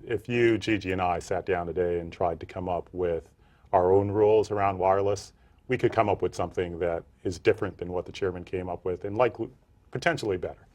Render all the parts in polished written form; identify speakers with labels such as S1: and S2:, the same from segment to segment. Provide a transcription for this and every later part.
S1: if you, Gigi, and I sat down today and tried to come up with our own rules around wireless, we could come up with something that is different than what the chairman came up with and likely potentially better.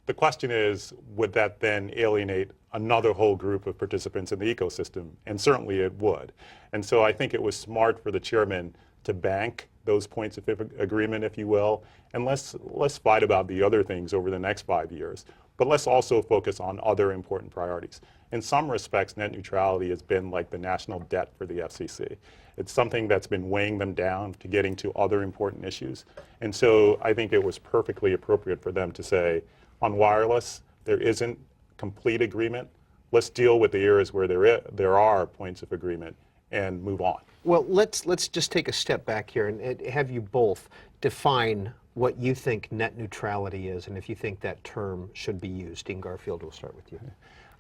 S1: The question is, would that then alienate another whole group of participants in the ecosystem? And certainly it would. And so I think it was smart for the chairman to bank those points of agreement, if you will, and let's fight about the other things over the next 5 years. But let's also focus on other important priorities. In some respects, net neutrality has been like the national debt for the FCC. It's something that's been weighing them down to getting to other important issues. And so I think it was perfectly appropriate for them to say, on wireless, there isn't complete agreement. Let's deal with the areas where there are points of agreement and move on.
S2: Well, let's just take a step back here and have you both define what you think net neutrality is and if you think that term should be used. Dean Garfield, we'll start with you.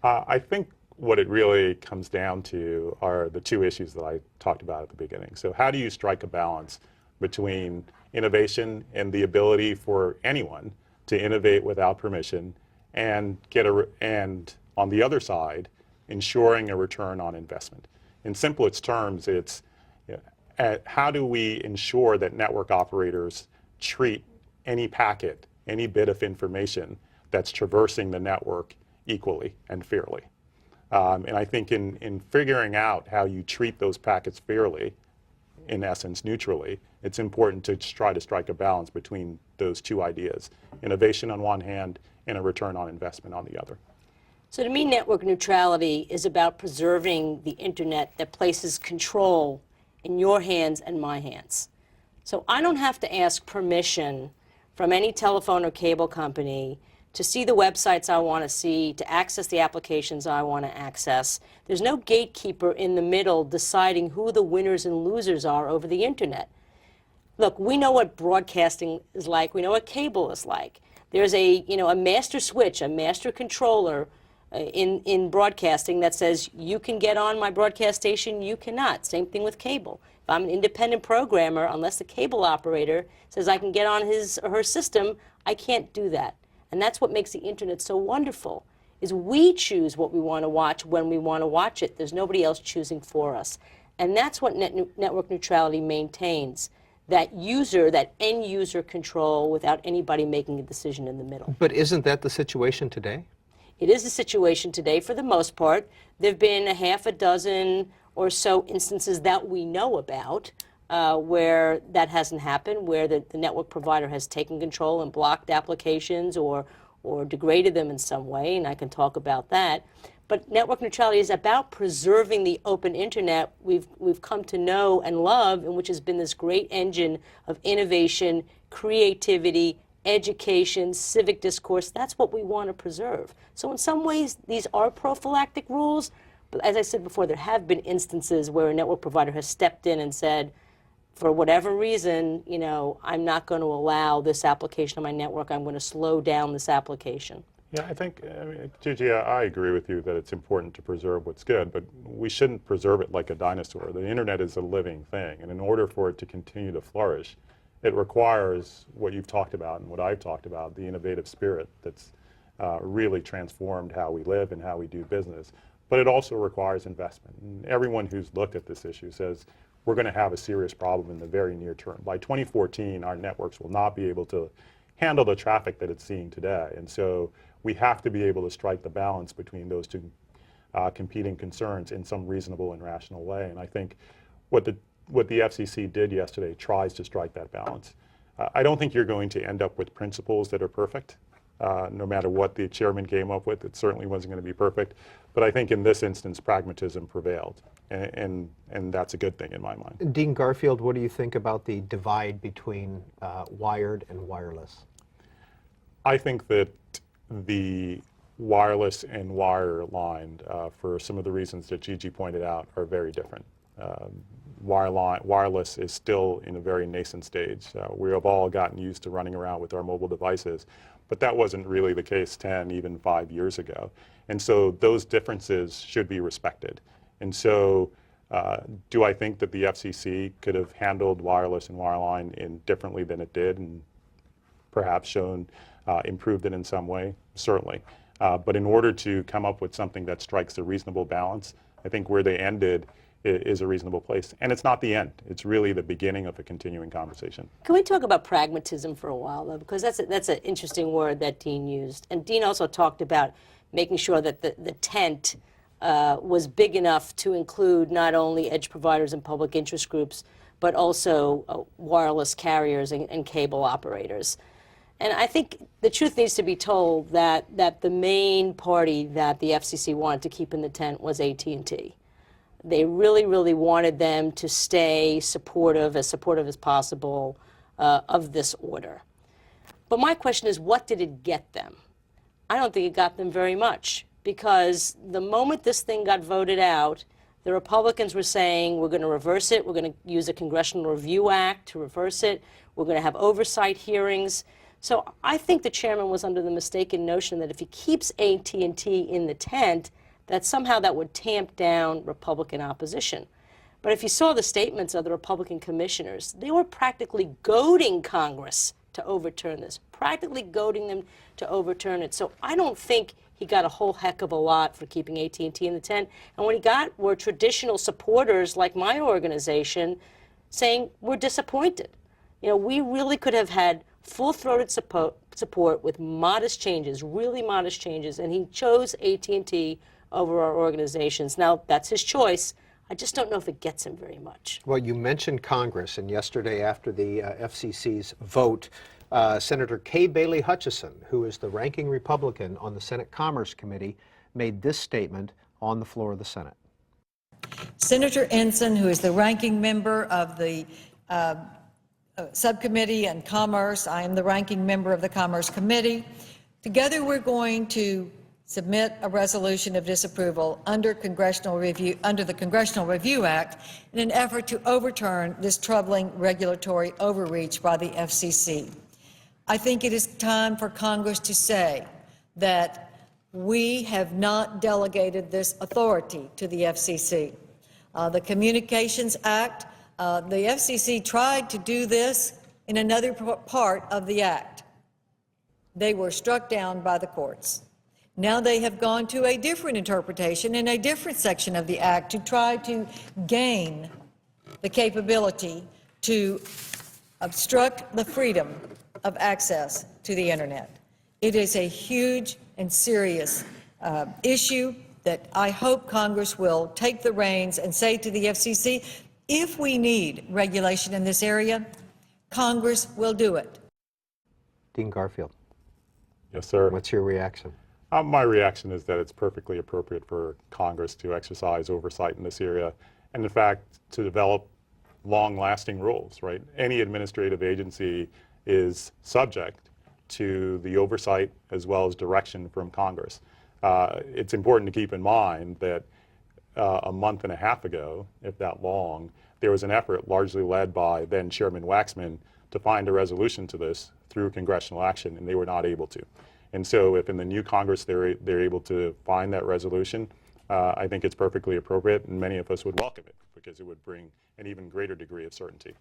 S1: I think what it really comes down to are the two issues that I talked about at the beginning. So how do you strike a balance between innovation and the ability for anyone to innovate without permission and and on the other side, ensuring a return on investment? In simplest terms, it's how do we ensure that network operators treat any packet, any bit of information that's traversing the network equally and fairly. And I think in figuring out how you treat those packets fairly, in essence neutrally, it's important to try to strike a balance between those two ideas, innovation on one hand and a return on investment on the other.
S3: So to me, network neutrality is about preserving the internet that places control in your hands and my hands. So I don't have to ask permission from any telephone or cable company to see the websites I want to see, to access the applications I want to access. There's no gatekeeper in the middle deciding who the winners and losers are over the internet. Look, we know what broadcasting is like. We know what cable is like. There's a master switch, a master controller in broadcasting that says you can get on my broadcast station, you cannot. Same thing with cable. If I'm an independent programmer, unless the cable operator says I can get on his or her system, I can't do that. And that's what makes the internet so wonderful, is we choose what we want to watch when we want to watch it. There's nobody else choosing for us. And that's what network neutrality maintains, that end user control without anybody making a decision in the middle.
S2: But isn't that the situation today?
S3: It is the situation today for the most part. There have been a half a dozen or so instances that we know about where that hasn't happened, where the network provider has taken control and blocked applications or degraded them in some way, and I can talk about that. But network neutrality is about preserving the open internet we've come to know and love, and which has been this great engine of innovation, creativity, education, civic discourse. That's what we want to preserve. So in some ways, these are prophylactic rules, but as I said before, there have been instances where a network provider has stepped in and said, for whatever reason, I'm not going to allow this application on my network. I'm going to slow down this application.
S1: Yeah, I think, Gigi, I agree with you that it's important to preserve what's good, but we shouldn't preserve it like a dinosaur. The internet is a living thing, and in order for it to continue to flourish, it requires what you've talked about and what I've talked about, the innovative spirit that's really transformed how we live and how we do business. But it also requires investment. And everyone who's looked at this issue says we're going to have a serious problem in the very near term. By 2014, our networks will not be able to handle the traffic that it's seeing today. And so we have to be able to strike the balance between those two competing concerns in some reasonable and rational way. And I think what the FCC did yesterday tries to strike that balance. I don't think you're going to end up with principles that are perfect. No matter what the chairman came up with, it certainly wasn't going to be perfect. But I think in this instance, pragmatism prevailed. And that's a good thing in my mind.
S2: Dean Garfield, what do you think about the divide between wired and wireless?
S1: I think that the wireless and wireline, for some of the reasons that Gigi pointed out, are very different. Wireless is still in a very nascent stage. We have all gotten used to running around with our mobile devices, but that wasn't really the case 10, even 5 years ago. And so those differences should be respected. And so do I think that the FCC could have handled wireless and wireline differently than it did and perhaps improved it in some way? Certainly. But in order to come up with something that strikes a reasonable balance, I think where they ended is a reasonable place. And it's not the end. It's really the beginning of a continuing conversation.
S3: Can we talk about pragmatism for a while, though? Because that's an interesting word that Dean used. And Dean also talked about making sure that the tent was big enough to include not only edge providers and public interest groups, but also wireless carriers and cable operators. And I think the truth needs to be told that the main party that the FCC wanted to keep in the tent was AT&T. They really, really wanted them to stay supportive as possible of this order. But my question is, what did it get them? I don't think it got them very much, because the moment this thing got voted out, the Republicans were saying, we're going to reverse it, we're going to use a Congressional Review Act to reverse it, we're going to have oversight hearings. So I think the chairman was under the mistaken notion that if he keeps AT&T in the tent, that somehow that would tamp down Republican opposition. But if you saw the statements of the Republican commissioners, they were practically goading Congress to overturn this, practically goading them to overturn it. So I don't think he got a whole heck of a lot for keeping AT&T in the tent. And what he got were traditional supporters like my organization saying, we're disappointed. You know, we really could have had full-throated support with modest changes, really modest changes, and he chose AT&T over our organizations. Now, that's his choice. I just don't know if it gets him very much.
S2: Well, you mentioned Congress, and yesterday after the FCC's vote, Senator Kay Bailey Hutchison, who is the ranking Republican on the Senate Commerce Committee, made this statement on the floor of the Senate.
S4: Senator Ensign, who is the ranking member of the Subcommittee on Commerce, I am the ranking member of the Commerce Committee. Together we're going to submit a resolution of disapproval under the Congressional Review Act in an effort to overturn this troubling regulatory overreach by the FCC. I think it is time for Congress to say that we have not delegated this authority to the FCC. The Communications Act, the FCC tried to do this in another part of the Act. They were struck down by the courts. Now they have gone to a different interpretation in a different section of the Act to try to gain the capability to obstruct the freedom of access to the Internet. It is a huge and serious issue that I hope Congress will take the reins and say to the FCC, if we need regulation in this area, Congress will do it.
S2: Dean Garfield.
S1: Yes, sir.
S2: What's your reaction?
S1: My reaction is that it's perfectly appropriate for Congress to exercise oversight in this area, and in fact, to develop long-lasting rules, right? Any administrative agency is subject to the oversight as well as direction from Congress. It's important to keep in mind that a month and a half ago, if that long, there was an effort largely led by then Chairman Waxman to find a resolution to this through congressional action, and they were not able to. And so if in the new Congress they're able to find that resolution, I think it's perfectly appropriate, and many of us would welcome it because it would bring an even greater degree of certainty.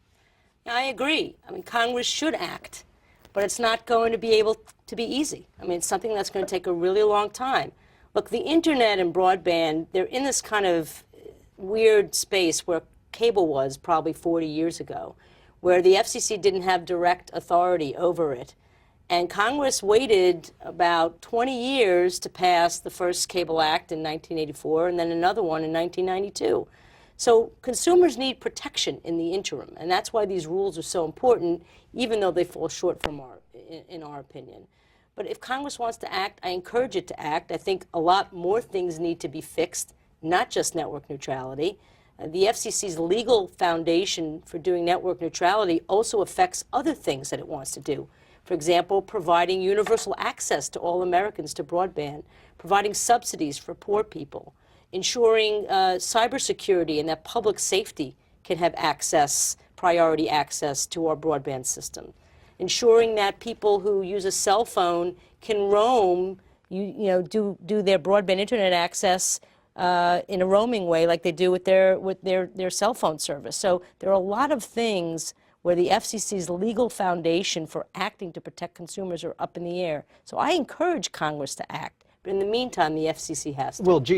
S3: I agree. I mean, Congress should act, but it's not going to be able to be easy. I mean, it's something that's going to take a really long time. Look, the internet and broadband, they're in this kind of weird space where cable was probably 40 years ago, where the FCC didn't have direct authority over it. And Congress waited about 20 years to pass the first Cable Act in 1984 and then another one in 1992. So consumers need protection in the interim, and that's why these rules are so important, even though they fall short from in our opinion. But if Congress wants to act, I encourage it to act. I think a lot more things need to be fixed, not just network neutrality. The FCC's legal foundation for doing network neutrality also affects other things that it wants to do. For example, providing universal access to all Americans to broadband, providing subsidies for poor people, ensuring cybersecurity and that public safety can have access, priority access to our broadband system, ensuring that people who use a cell phone can roam, do their broadband internet access in a roaming way like they do with their cell phone service. So there are a lot of things where the FCC's legal foundation for acting to protect consumers are up in the air. So I encourage Congress to act, But in the meantime, the FCC has to.
S2: Well,